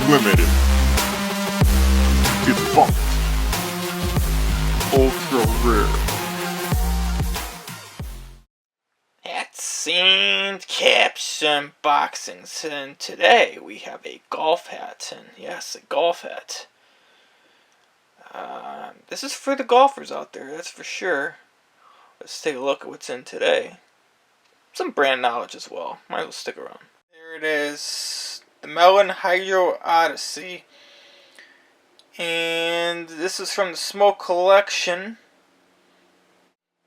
Limited. Defunct. Ultra rare. That's Seemed Caps Unboxings, and today we have a golf hat, and yes, a golf hat. This is for the golfers out there, that's for sure. Let's take a look at what's in today. Some brand knowledge as well, might as well stick around. There it is, the Melin Hydro Odyssey. And this is from the Smoke Collection.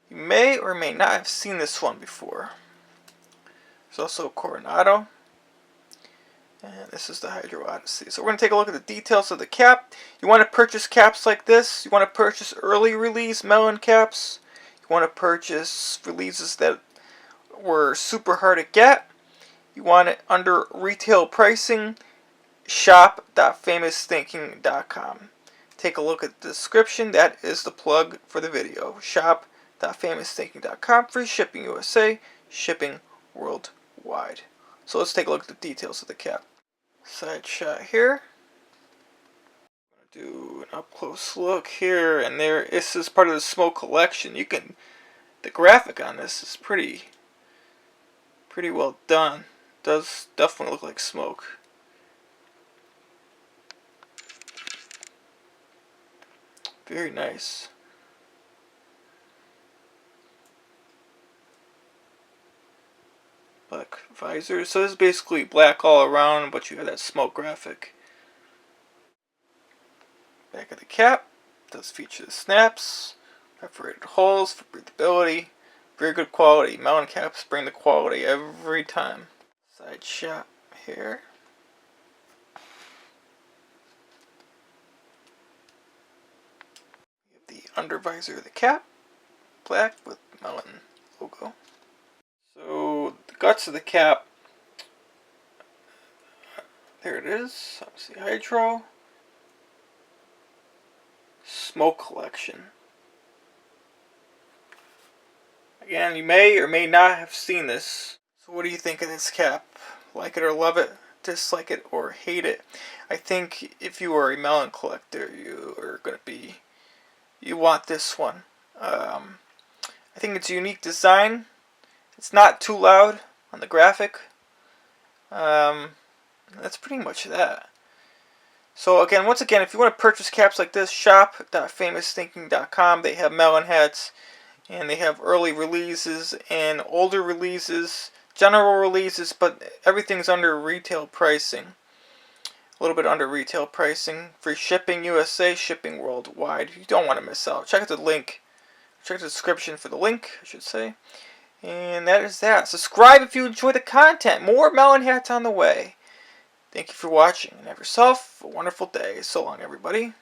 You may or may not have seen this one before. There's also a Coronado. And this is the Hydro Odyssey. So we're going to take a look at the details of the cap. You want to purchase caps like this. You want to purchase early release Melin caps. You want to purchase releases that were super hard to get. You want it under retail pricing. Shop.famousthinking.com. Take a look at the description. That is the plug for the video. Shop.famousthinking.com. Free shipping USA. Shipping worldwide. So let's take a look at the details of the cap. Side shot here. I'm going to do an up close look here, and there. This is part of the Smoke Collection. The graphic on this is pretty well done. Does definitely look like smoke. Very nice. Black visor. So this is basically black all around, but you have that smoke graphic. Back of the cap does feature the snaps, perforated holes for breathability. Very good quality. Melin caps bring the quality every time. Side shot here. The under visor of the cap, black with Melin logo. So the guts of the cap, there it is. Obviously Hydro Smoke Collection. Again, you may or may not have seen this. So what do you think of this cap? Like it or love it, dislike it or hate it? I think if you are a Melin collector, you want this one. I think it's a unique design. It's not too loud on the graphic. That's pretty much that. So again, once again, if you want to purchase caps like this, shop.famousthinking.com. They have Melin hats, and they have early releases and older releases, general releases, but everything's under retail pricing. A little bit under retail pricing. Free shipping USA, shipping worldwide. You don't want to miss out. Check out the link. Check the description for the link, I should say. And that is that. Subscribe if you enjoy the content. More Melin hats on the way. Thank you for watching, and have yourself a wonderful day. So long, everybody.